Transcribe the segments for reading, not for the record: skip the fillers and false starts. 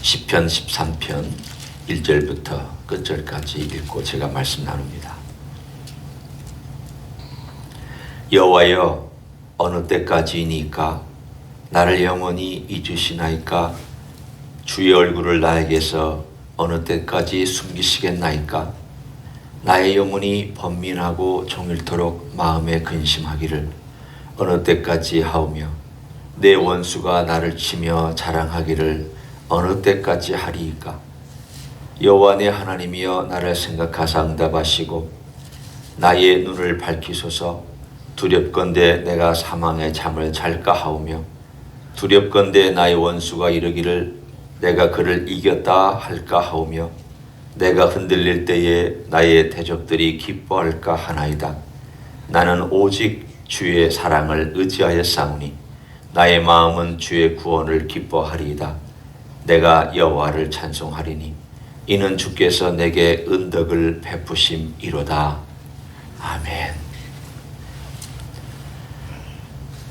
시편 13편 1절부터 끝절까지 읽고 제가 말씀 나눕니다. 여호와여, 어느 때까지이니까 나를 영원히 잊으시나이까? 주의 얼굴을 나에게서 어느 때까지 숨기시겠나이까? 나의 영혼이 번민하고 종일토록 마음에 근심하기를 어느 때까지 하오며, 내 원수가 나를 치며 자랑하기를 어느 때까지 하리이까? 여호와 내 하나님이여, 나를 생각하사 응답하시고 나의 눈을 밝히소서. 두렵건대 내가 사망의 잠을 잘까 하오며, 두렵건대 나의 원수가 이르기를 내가 그를 이겼다 할까 하오며, 내가 흔들릴 때에 나의 대적들이 기뻐할까 하나이다. 나는 오직 주의 사랑을 의지하여 싸우니 나의 마음은 주의 구원을 기뻐하리이다. 내가 여호와를 찬송하리니 이는 주께서 내게 은덕을 베푸심이로다. 아멘.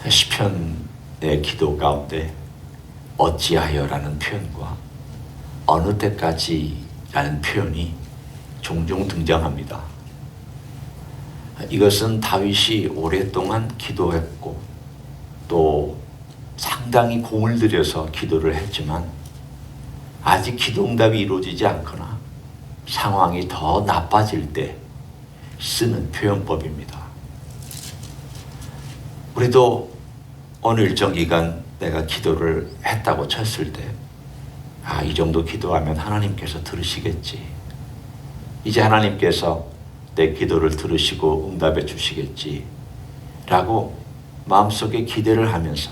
시편의 기도 가운데 어찌하여라는 표현과 어느 때까지라는 표현이 종종 등장합니다. 이것은 다윗이 오랫동안 기도했고 또 상당히 공을 들여서 기도를 했지만 아직 기도응답이 이루어지지 않거나 상황이 더 나빠질 때 쓰는 표현법입니다. 우리도 어느 일정 기간 내가 기도를 했다고 쳤을 때, 이 정도 기도하면 하나님께서 들으시겠지. 이제 하나님께서 내 기도를 들으시고 응답해 주시겠지. 라고 마음속에 기대를 하면서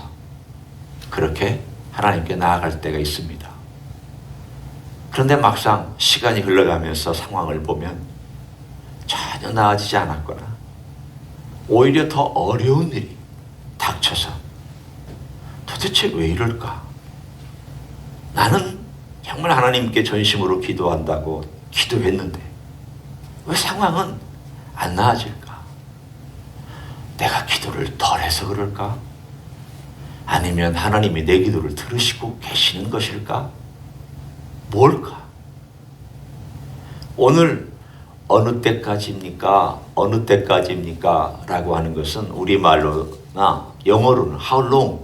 그렇게 하나님께 나아갈 때가 있습니다. 그런데 막상 시간이 흘러가면서 상황을 보면 전혀 나아지지 않았거나 오히려 더 어려운 일이 닥쳐서 도대체 왜 이럴까? 나는 정말 하나님께 전심으로 기도한다고 기도했는데 왜 상황은 안 나아질까? 내가 기도를 덜 해서 그럴까? 아니면 하나님이 내 기도를 들으시고 계시는 것일까? 뭘까? 오늘 어느 때까지입니까? 어느 때까지입니까? 라고 하는 것은 우리말로나 영어로는 how long,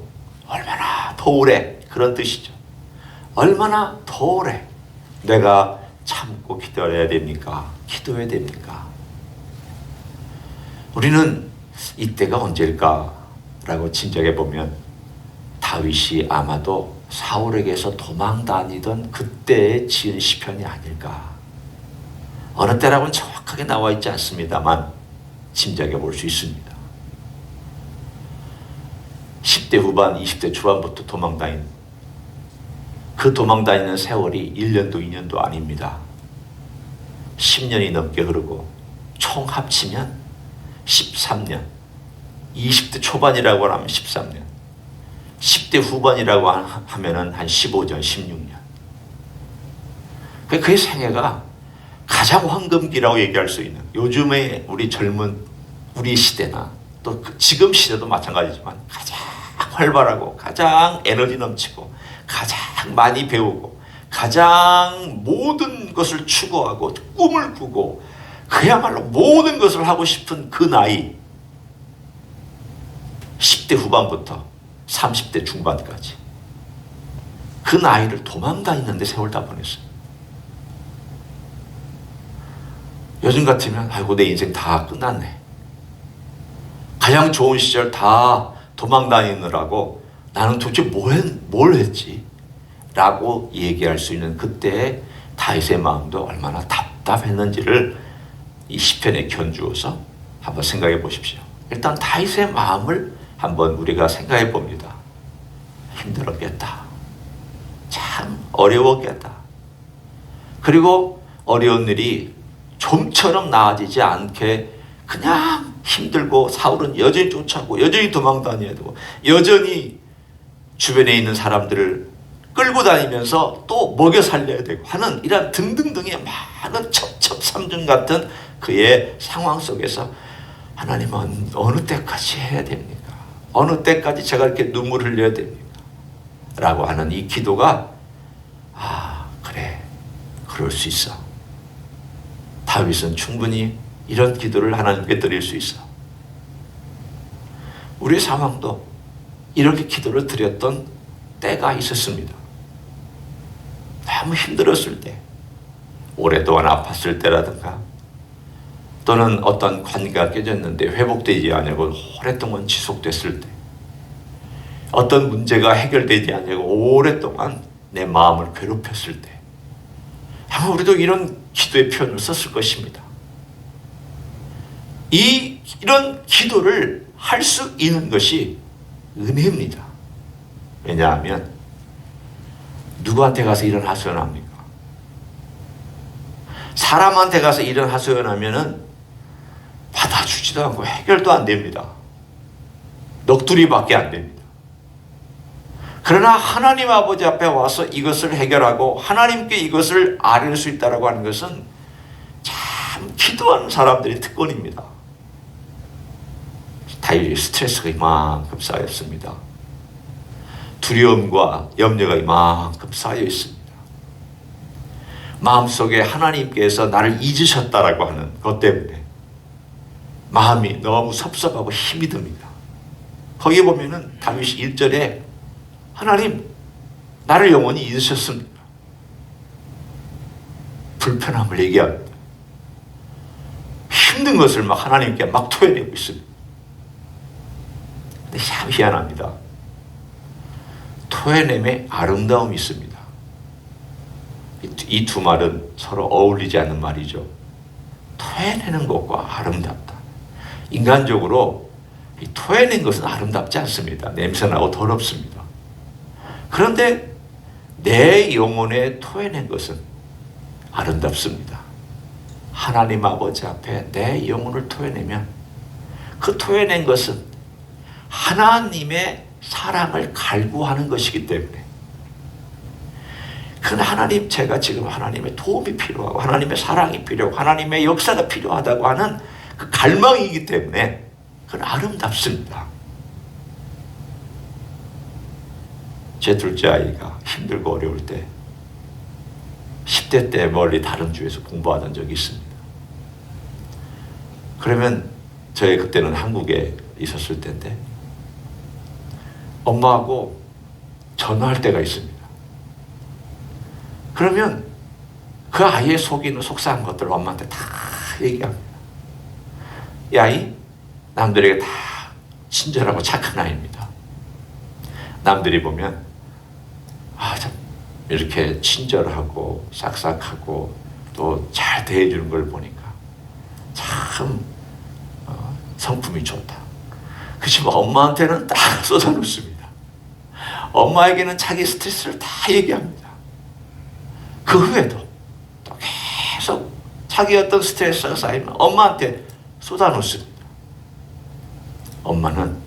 얼마나 더 오래, 그런 뜻이죠. 얼마나 더 오래 내가 참고 기도해야 됩니까? 기도해야 됩니까? 우리는 이때가 언제일까? 라고 짐작해 보면 다윗이 아마도 사울에게서 도망 다니던 그때에 지은 시편이 아닐까. 어느 때라고는 정확하게 나와 있지 않습니다만 짐작해 볼 수 있습니다. 10대 후반, 20대 초반부터 도망 다닌, 그 도망 다니는 세월이 1년도 2년도 아닙니다. 10년이 넘게 흐르고 총 합치면 13년, 20대 초반이라고 하면 13년, 10대 후반이라고 하면은 한 15년, 16년. 그의 생애가 가장 황금기라고 얘기할 수 있는, 요즘의 우리 젊은 우리 시대나 또 지금 시대도 마찬가지지만 가장 활발하고 가장 에너지 넘치고 가장 많이 배우고 가장 모든 것을 추구하고 꿈을 꾸고 그야말로 모든 것을 하고 싶은 그 나이, 10대 후반부터 30대 중반까지 그 나이를 도망다니는데 세월 다 보냈어요. 요즘 같으면 아이고 내 인생 다 끝났네. 가장 좋은 시절 다 도망다니느라고 나는 도대체 뭘 했지? 라고 얘기할 수 있는 그때의 다윗의 마음도 얼마나 답답했는지를 이 시편에 견주어서 한번 생각해 보십시오. 일단 다윗의 마음을 한번 우리가 생각해 봅니다. 힘들었겠다. 참 어려웠겠다. 그리고 어려운 일이 좀처럼 나아지지 않게 그냥 힘들고 사울은 여전히 쫓아오고 여전히 도망다녀야 되고 여전히 주변에 있는 사람들을 끌고 다니면서 또 먹여 살려야 되고 하는 이런 등등등의 많은 첩첩산중 같은 그의 상황 속에서 하나님은 어느 때까지 해야 됩니까? 어느 때까지 제가 이렇게 눈물 흘려야 됩니까? 라고 하는 이 기도가 그럴 수 있어. 다윗은 충분히 이런 기도를 하나님께 드릴 수 있어. 우리 상황도 이렇게 기도를 드렸던 때가 있었습니다. 너무 힘들었을 때, 오랫동안 아팠을 때라든가, 또는 어떤 관계가 깨졌는데 회복되지 않고 오랫동안 지속됐을 때, 어떤 문제가 해결되지 않고 오랫동안 내 마음을 괴롭혔을 때, 아마 우리도 이런 기도의 표현을 썼을 것입니다. 이런 기도를 할 수 있는 것이 은혜입니다. 왜냐하면 누구한테 가서 이런 하소연합니까? 사람한테 가서 이런 하소연하면은 받아주지도 않고 해결도 안 됩니다. 넋두리밖에 안 됩니다. 그러나 하나님 아버지 앞에 와서 이것을 해결하고 하나님께 이것을 아뢰을 수 있다고 하는 것은 참 기도하는 사람들의 특권입니다. 다윗이 스트레스가 이만큼 쌓였습니다. 두려움과 염려가 이만큼 쌓여 있습니다. 마음속에 하나님께서 나를 잊으셨다라고 하는 것 때문에 마음이 너무 섭섭하고 힘이 듭니다. 거기에 보면은 다윗이 1절에 하나님, 나를 영원히 잊으셨습니다. 불편함을 얘기합니다. 힘든 것을 막 하나님께 막 토해내고 있습니다. 근데 참 희한합니다. 토해냄에 아름다움이 있습니다. 이 두 말은 서로 어울리지 않는 말이죠. 토해내는 것과 아름답다. 인간적으로 토해낸 것은 아름답지 않습니다. 냄새나고 더럽습니다. 그런데 내 영혼에 토해낸 것은 아름답습니다. 하나님 아버지 앞에 내 영혼을 토해내면 그 토해낸 것은 하나님의 사랑을 갈구하는 것이기 때문에, 그 하나님, 제가 지금 하나님의 도움이 필요하고 하나님의 사랑이 필요하고 하나님의 역사가 필요하다고 하는 그 갈망이기 때문에 그건 아름답습니다. 제 둘째 아이가 힘들고 어려울 때 10대 때 멀리 다른 주에서 공부하던 적이 있습니다. 그러면 저희 그때는 한국에 있었을 때인데 엄마하고 전화할 때가 있습니다. 그러면 그 아이의 속이는 속상한 것들을 엄마한테 다 얘기합니다. 이 아이 남들에게 다 친절하고 착한 아이입니다. 남들이 보면 참 이렇게 친절하고 싹싹하고 또 잘 대해주는 걸 보니까 참 성품이 좋다. 그렇지만 엄마한테는 딱 쏟아놓습니다. 엄마에게는 자기 스트레스를 다 얘기합니다. 그 후에도 또 계속 자기 어떤 스트레스가 쌓이면 엄마한테 쏟아놓습니다. 엄마는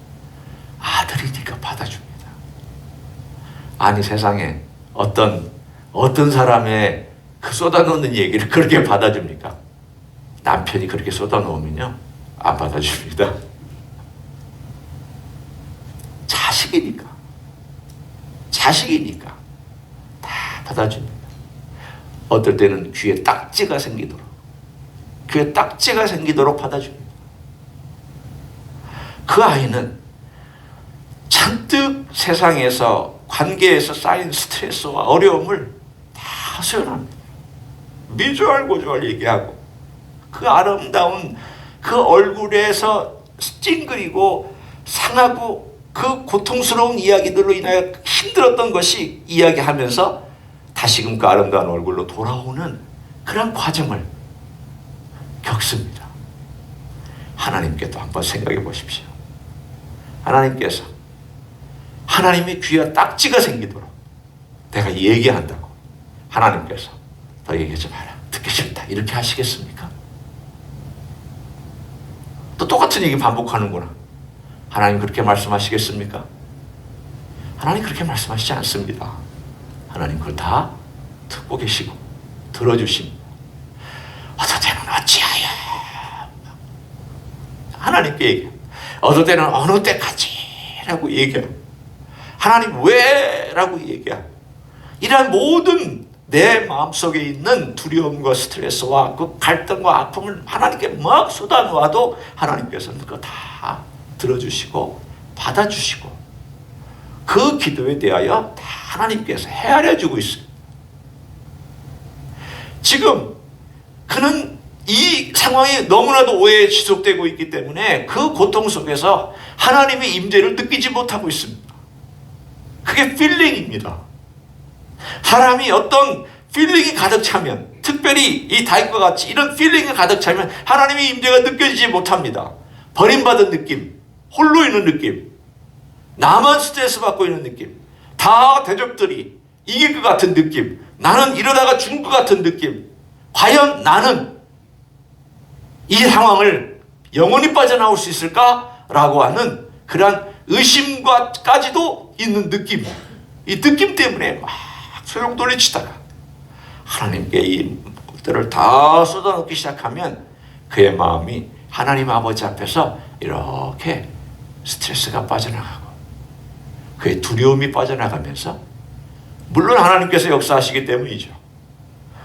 아들이니까 받아줍니다. 아니, 세상에 어떤 사람의 그 쏟아놓는 얘기를 그렇게 받아줍니까? 남편이 그렇게 쏟아놓으면요, 안 받아줍니다. 자식이니까 다 받아줍니다. 어떨 때는 귀에 딱지가 생기도록 받아줍니다. 그 아이는 잔뜩 세상에서 관계에서 쌓인 스트레스와 어려움을 다 하소연합니다. 미주알고주알 얘기하고 그 아름다운 그 얼굴에서 찡그리고 상하고 그 고통스러운 이야기들로 인하여 힘들었던 것이 이야기하면서 다시금 그 아름다운 얼굴로 돌아오는 그런 과정을 겪습니다. 하나님께도 한번 생각해 보십시오. 하나님께서 하나님의 귀에 딱지가 생기도록 내가 얘기한다고 하나님께서 더 얘기하지 마라, 듣기 싫다, 이렇게 하시겠습니까? 또 똑같은 얘기 반복하는구나. 하나님 그렇게 말씀하시겠습니까? 하나님 그렇게 말씀하시지 않습니다. 하나님 그걸 다 듣고 계시고 들어주십니다. 어떨 때는 어찌하여 하나님께 얘기해요. 어떨 때는 어느 때까지 라고 얘기해요. 하나님 왜? 라고 얘기해요. 이러한 모든 내 마음속에 있는 두려움과 스트레스와 그 갈등과 아픔을 하나님께 막 쏟아놓아도 하나님께서는 그거 다 들어주시고 받아주시고 그 기도에 대하여 다 하나님께서 헤아려 주고 있어요. 지금 그는 이 상황이 너무나도 오해에 지속되고 있기 때문에 그 고통 속에서 하나님의 임재를 느끼지 못하고 있습니다. 그게 필링입니다. 사람이 어떤 필링이 가득 차면, 특별히 이 다윗과 같이 이런 필링이 가득 차면 하나님의 임재가 느껴지지 못합니다. 버림받은 느낌, 홀로 있는 느낌, 나만 스트레스 받고 있는 느낌, 다 대적들이 이길 것 같은 느낌, 나는 이러다가 죽을 것 같은 느낌, 과연 나는 이 상황을 영원히 빠져나올 수 있을까라고 하는 그러한 의심과까지도 있는 느낌, 이 느낌 때문에 막 소용돌이치다가 하나님께 이 것들을 다 쏟아놓기 시작하면 그의 마음이 하나님 아버지 앞에서 이렇게 스트레스가 빠져나가고 그의 두려움이 빠져나가면서, 물론 하나님께서 역사하시기 때문이죠.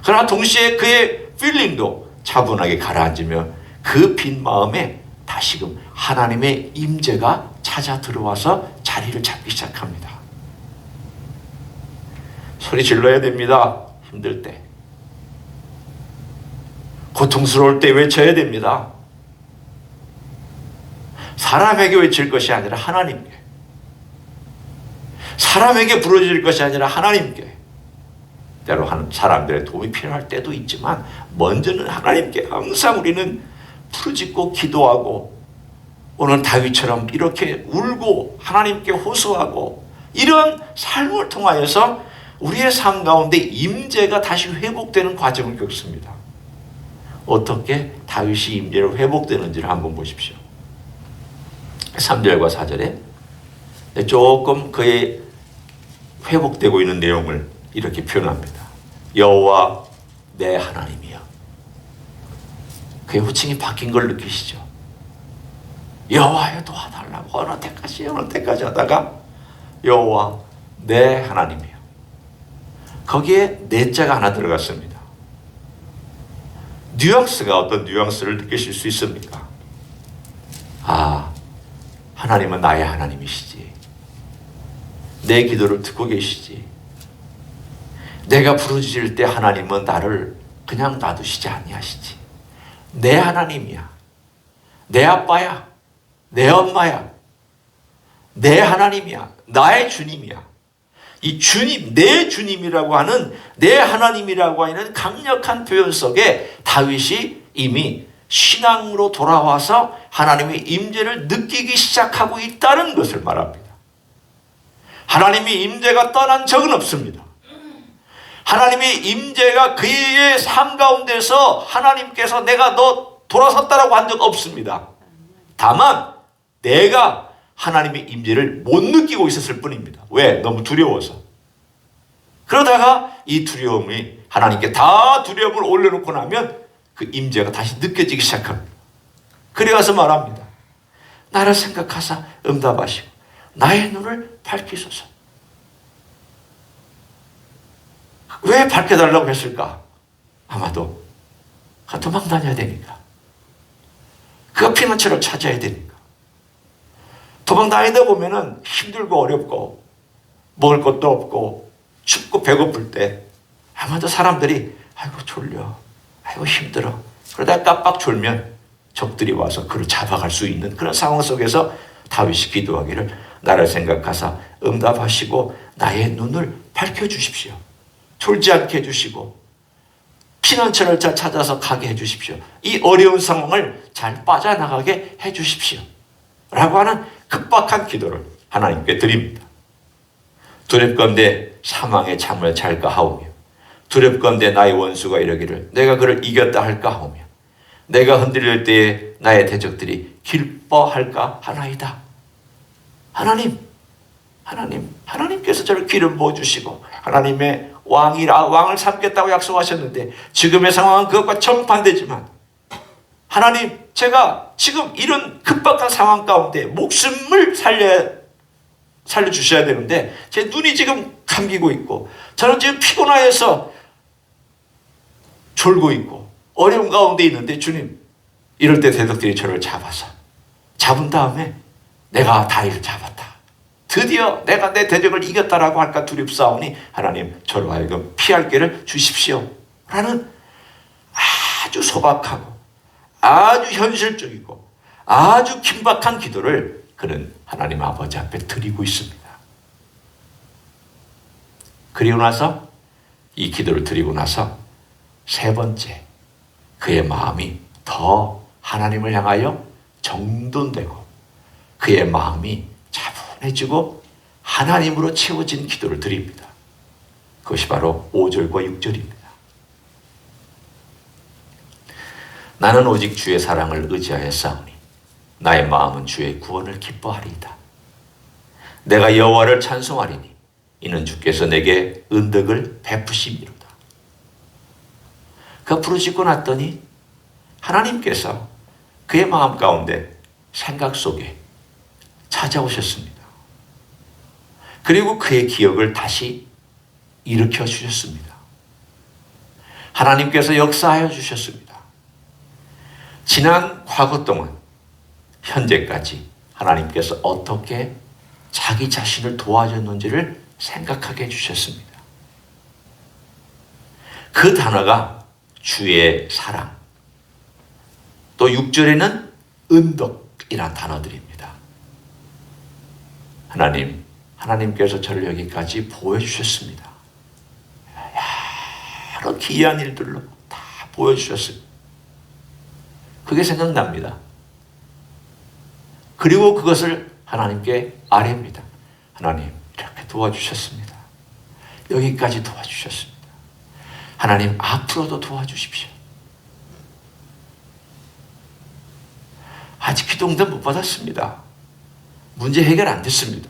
그러나 동시에 그의 필링도 차분하게 가라앉으며 그 빈 마음에 다시금 하나님의 임재가 찾아 들어와서 자리를 잡기 시작합니다. 소리 질러야 됩니다. 힘들 때, 고통스러울 때 외쳐야 됩니다. 사람에게 외칠 것이 아니라 하나님께, 사람에게 부르짖을 것이 아니라 하나님께. 때로 사람들의 도움이 필요할 때도 있지만 먼저는 하나님께 항상 우리는 부르짖고 기도하고, 오늘 다윗처럼 이렇게 울고 하나님께 호소하고, 이런 삶을 통하여서 우리의 삶 가운데 임재가 다시 회복되는 과정을 겪습니다. 어떻게 다윗이 임재로 회복되는지를 한번 보십시오. 3절과 4절에 조금 그의 회복되고 있는 내용을 이렇게 표현합니다. 여호와 내 하나님이여. 그의 호칭이 바뀐 걸 느끼시죠? 여호와여 도와달라고 어느 때까지 하다가 여호와 내 하나님이여. 거기에 내 자가 하나 들어갔습니다. 뉘앙스가 어떤 뉘앙스를 느끼실 수 있습니까? 아, 하나님은 나의 하나님이시지. 내 기도를 듣고 계시지. 내가 부르짖을 때 하나님은 나를 그냥 놔두시지 아니하시지. 내 하나님이야. 내 아빠야. 내 엄마야. 내 하나님이야. 나의 주님이야. 이 주님, 내 주님이라고 하는, 내 하나님이라고 하는 강력한 표현 속에 다윗이 이미 신앙으로 돌아와서 하나님의 임재를 느끼기 시작하고 있다는 것을 말합니다. 하나님의 임재가 떠난 적은 없습니다. 하나님의 임재가 그의 삶 가운데서 하나님께서 내가 너 돌아섰다라고 한 적 없습니다. 다만 내가 하나님의 임재를 못 느끼고 있었을 뿐입니다. 왜? 너무 두려워서. 그러다가 이 두려움이 하나님께 다 두려움을 올려놓고 나면 그 임재가 다시 느껴지기 시작합니다. 그래 가서 말합니다. 나를 생각하사 응답하시고 나의 눈을 밝히소서. 왜 밝혀달라고 했을까? 아마도 도망 다녀야 되니까. 그가 피난처를 찾아야 되니까. 도망 다니다 보면은 힘들고 어렵고 먹을 것도 없고 춥고 배고플 때 아마도 사람들이 아이고 졸려, 아이고 힘들어, 그러다 깜빡 졸면 적들이 와서 그를 잡아갈 수 있는 그런 상황 속에서 다윗이 기도하기를 나를 생각하사 응답하시고 나의 눈을 밝혀주십시오. 졸지 않게 해주시고 피난처를 잘 찾아서 가게 해주십시오. 이 어려운 상황을 잘 빠져나가게 해주십시오. 라고 하는 급박한 기도를 하나님께 드립니다. 두렵건대 사망의 참을 잘까 하오며 두렵건대 나의 원수가 이러기를 내가 그를 이겼다 할까 하오며 내가 흔들릴 때에 나의 대적들이 기뻐할까 하나이다. 하나님께서 저를 기름 부어주시고 하나님의 왕을 삼겠다고 약속하셨는데 지금의 상황은 그것과 정반대지만 하나님, 제가 지금 이런 급박한 상황 가운데 목숨을 살려주셔야 되는데 제 눈이 지금 감기고 있고 저는 지금 피곤하여서 졸고 있고 어려운 가운데 있는데 주님, 이럴 때 대적들이 저를 잡은 다음에 내가 다윗을 잡았다, 드디어 내가 내 대적을 이겼다라고 할까 두렵사오니 하나님 저로 하여금 피할 길을 주십시오 라는 아주 소박하고 아주 현실적이고 아주 긴박한 기도를 그는 하나님 아버지 앞에 드리고 있습니다. 그리고 나서 이 기도를 드리고 나서 세 번째, 그의 마음이 더 하나님을 향하여 정돈되고 그의 마음이 차분해지고 하나님으로 채워진 기도를 드립니다. 그것이 바로 5절과 6절입니다. 나는 오직 주의 사랑을 의지하여 싸우니 나의 마음은 주의 구원을 기뻐하리이다. 내가 여호와를 찬송하리니 이는 주께서 내게 은덕을 베푸심이로다. 그 부르짖고 났더니 하나님께서 그의 마음 가운데 생각 속에 찾아오셨습니다. 그리고 그의 기억을 다시 일으켜 주셨습니다. 하나님께서 역사하여 주셨습니다. 지난 과거 동안 현재까지 하나님께서 어떻게 자기 자신을 도와줬는지를 생각하게 해주셨습니다. 그 단어가 주의 사랑, 또 6절에는 은덕이라는 단어들입니다. 하나님께서 저를 여기까지 보여주셨습니다. 여러 기이한 일들로 다 보여주셨습니다. 그게 생각납니다. 그리고 그것을 하나님께 아뢰입니다. 하나님, 이렇게 도와주셨습니다. 여기까지 도와주셨습니다. 하나님, 앞으로도 도와주십시오. 아직 기도 응답 못 받았습니다. 문제 해결 안 됐습니다.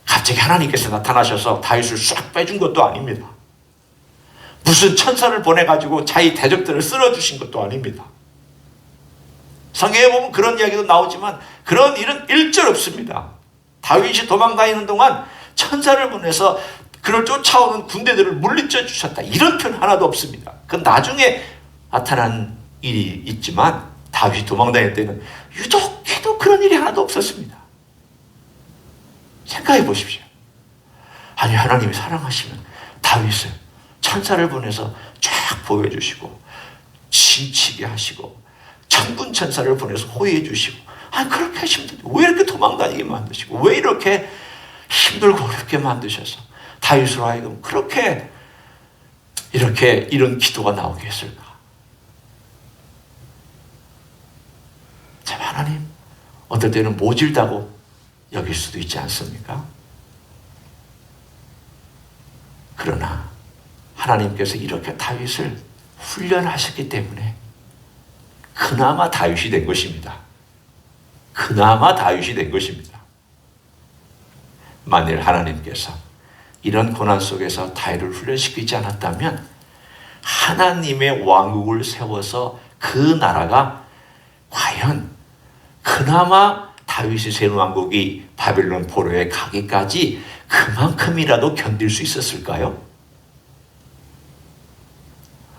갑자기 하나님께서 나타나셔서 다윗을 싹 빼준 것도 아닙니다. 무슨 천사를 보내가지고 자기 대적들을 쓸어주신 것도 아닙니다. 성경에 보면 그런 이야기도 나오지만 그런 일은 일절 없습니다. 다윗이 도망다니는 동안 천사를 보내서 그를 쫓아오는 군대들을 물리쳐 주셨다, 이런 표현 하나도 없습니다. 그건 나중에 나타난 일이 있지만 다윗이 도망다닐 때는 유독해도 그런 일이 하나도 없었습니다. 생각해 보십시오. 아니, 하나님이 사랑하시면 다윗을 천사를 보내서 쫙 보여주시고 진치게 하시고 천군 천사를 보내서 호위해 주시고, 아니 그렇게 하시면 왜 이렇게 도망다니게 만드시고 왜 이렇게 힘들고 어렵게 만드셔서 다윗으로 하여금 그렇게 이렇게 이런 기도가 나오게 했을까? 참, 하나님 어떨 때는 모질다고 여길 수도 있지 않습니까? 그러나 하나님께서 이렇게 다윗을 훈련하셨기 때문에 그나마 다윗이 된 것입니다. 그나마 다윗이 된 것입니다. 만일 하나님께서 이런 고난 속에서 다윗을 훈련시키지 않았다면 하나님의 왕국을 세워서 그 나라가 과연 그나마 다윗의 새 왕국이 바벨론 포로에 가기까지 그만큼이라도 견딜 수 있었을까요?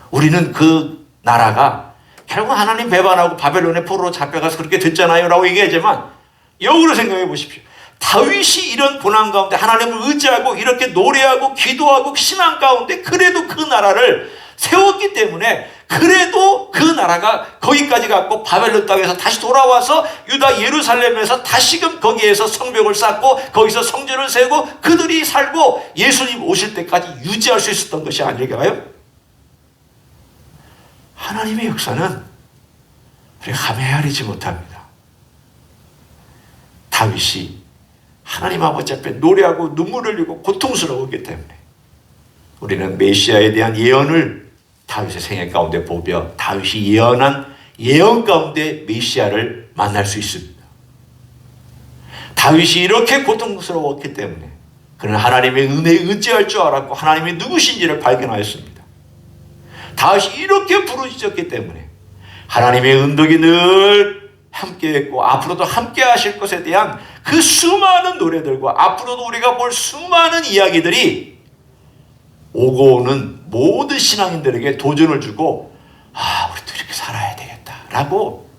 우리는 그 나라가 결국 하나님 배반하고 바벨론의 포로로 잡혀가서 그렇게 됐잖아요 라고 얘기하지만, 역으로 생각해 보십시오. 다윗이 이런 고난 가운데 하나님을 의지하고 이렇게 노래하고 기도하고 신앙 가운데 그래도 그 나라를 세웠기 때문에, 그래도 그 나라가 거기까지 갔고 바벨론 땅에서 다시 돌아와서 유다 예루살렘에서 다시금 거기에서 성벽을 쌓고 거기서 성전을 세우고 그들이 살고 예수님 오실 때까지 유지할 수 있었던 것이 아닐까요? 하나님의 역사는 우리가 감히 헤아리지 못합니다. 다윗이 하나님 아버지 앞에 노래하고 눈물을 흘리고 고통스러웠기 때문에 우리는 메시아에 대한 예언을 다윗의 생애 가운데 보며 다윗이 예언한 예언 가운데 메시아를 만날 수 있습니다. 다윗이 이렇게 고통스러웠기 때문에 그는 하나님의 은혜에 의지할 줄 알았고 하나님이 누구신지를 발견하였습니다. 다윗이 이렇게 부르짖었기 때문에 하나님의 은덕이 늘 함께했고 앞으로도 함께 하실 것에 대한 그 수많은 노래들과 앞으로도 우리가 볼 수많은 이야기들이 오고 오는 모든 신앙인들에게 도전을 주고 우리도 이렇게 살아야 되겠다라고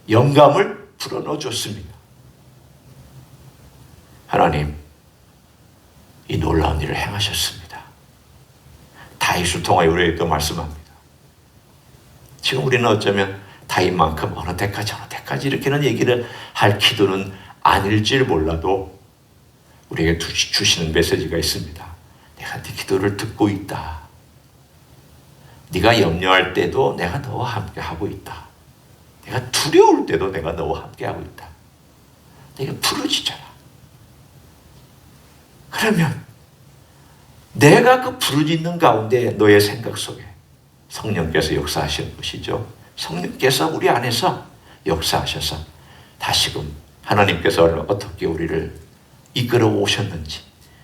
영감을 불어넣어 줬습니다. 하나님, 이 놀라운 일을 행하셨습니다. 다윗을 통하여 우리에게 또 말씀합니다. 지금 우리는 어쩌면 다윗만큼 어느 때까지 이렇게는 얘기를 할 기도는 아닐지 몰라도 우리에게 주시는 메시지가 있습니다. 내가 네 기도를 듣고 있다. 네가 염려할 때도 내가 너와 함께 하고 있다. 내가 두려울 때도 내가 너와 함께 하고 있다. 내가 부르짖어라. 그러면 내가 그 부르짖는 가운데 너의 생각 속에 성령께서 역사하시는 것이죠. 성령께서 우리 안에서 역사하셔서 다시금 하나님께서 어떻게 우리를 이끌어 오셨는지,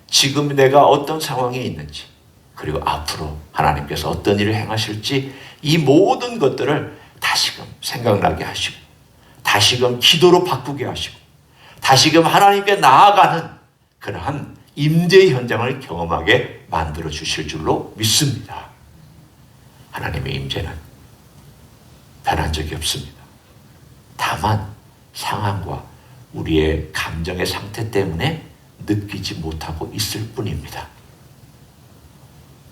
지금 내가 어떤 상황에 있는지, 그리고 앞으로 하나님께서 어떤 일을 행하실지, 이 모든 것들을 다시금 생각나게 하시고, 다시금 기도로 바꾸게 하시고, 다시금 하나님께 나아가는 그러한 임재의 현장을 경험하게 만들어 주실 줄로 믿습니다. 하나님의 임재는 변한 적이 없습니다. 다만 상황과 우리의 감정의 상태 때문에 느끼지 못하고 있을 뿐입니다.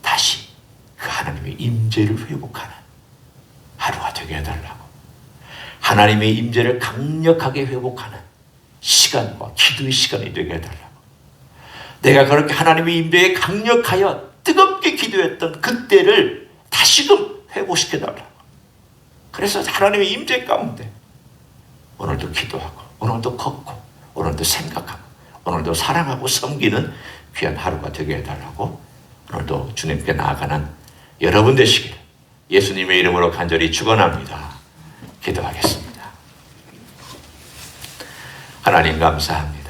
다시 그 하나님의 임재를 회복하는 하루가 되게 해달라고, 하나님의 임재를 강력하게 회복하는 시간과 기도의 시간이 되게 해달라고, 내가 그렇게 하나님의 임재에 강력하여 뜨겁게 기도했던 그때를 다시금 회복시켜달라고. 그래서 하나님의 임재 가운데 오늘도 기도하고, 오늘도 걷고, 오늘도 생각하고, 오늘도 사랑하고 섬기는 귀한 하루가 되게 해달라고, 오늘도 주님께 나아가는 여러분 되시길 예수님의 이름으로 간절히 축원합니다. 기도하겠습니다. 하나님 감사합니다.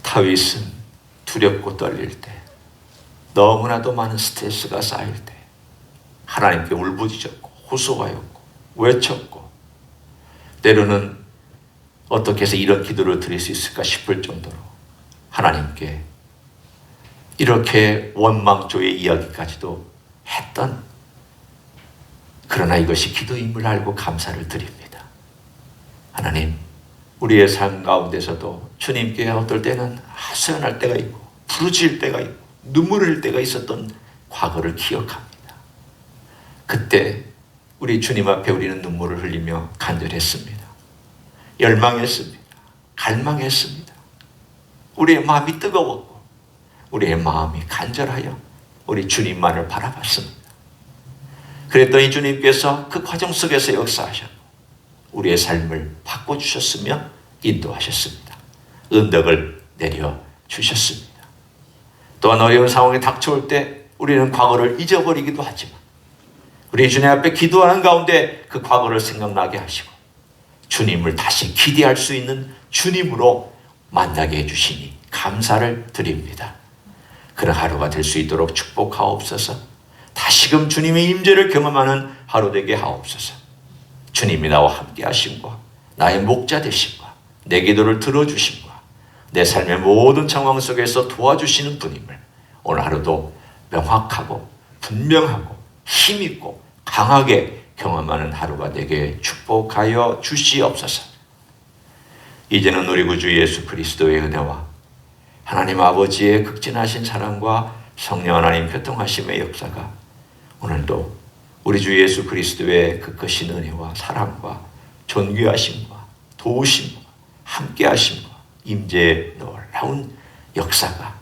다윗은 두렵고 떨릴 때, 너무나도 많은 스트레스가 쌓일 때 하나님께 울부짖었고 호소하였고 외쳤고, 때로는 어떻게 해서 이런 기도를 드릴 수 있을까 싶을 정도로 하나님께 이렇게 원망조의 이야기까지도 했던, 그러나 이것이 기도임을 알고 감사를 드립니다. 하나님, 우리의 삶 가운데서도 주님께 어떨 때는 하소연할 때가 있고 부르짖을 때가 있고 눈물 흘릴 때가 있었던 과거를 기억합니다. 그때 우리 주님 앞에 우리는 눈물을 흘리며 간절했습니다. 열망했습니다. 갈망했습니다. 우리의 마음이 뜨거웠고 우리의 마음이 간절하여 우리 주님만을 바라봤습니다. 그랬더니 주님께서 그 과정 속에서 역사하셨고 우리의 삶을 바꿔주셨으며 인도하셨습니다. 은덕을 내려주셨습니다. 또한 어려운 상황이 닥쳐올 때 우리는 과거를 잊어버리기도 하지만 우리 주님 앞에 기도하는 가운데 그 과거를 생각나게 하시고 주님을 다시 기대할 수 있는 주님으로 만나게 해주시니 감사를 드립니다. 그런 하루가 될 수 있도록 축복하옵소서. 다시금 주님의 임재를 경험하는 하루 되게 하옵소서. 주님이 나와 함께 하심과 나의 목자 되심과 내 기도를 들어주심과 내 삶의 모든 상황 속에서 도와주시는 분임을 오늘 하루도 명확하고 분명하고 힘있고 강하게 경험하는 하루가 되게 축복하여 주시옵소서. 이제는 우리 구주 예수 그리스도의 은혜와 하나님 아버지의 극진하신 사랑과 성령 하나님 교통하심의 역사가 오늘도 우리 주 예수 그리스도의 그 크신 은혜와 사랑과 존귀하심과 도우심과 함께하심과 임재의 놀라운 역사가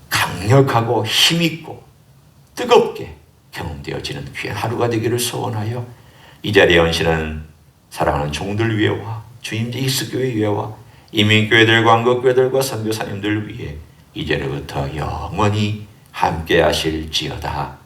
강력하고 힘있고 뜨겁게 경험되어지는 귀한 하루가 되기를 소원하여 이 자리에 헌신하는 사랑하는 종들 위에와 주임제 히스교회 위에와 이민교회들과 한국교회들과 선교사님들 위해 이제로부터 영원히 함께 하실지어다.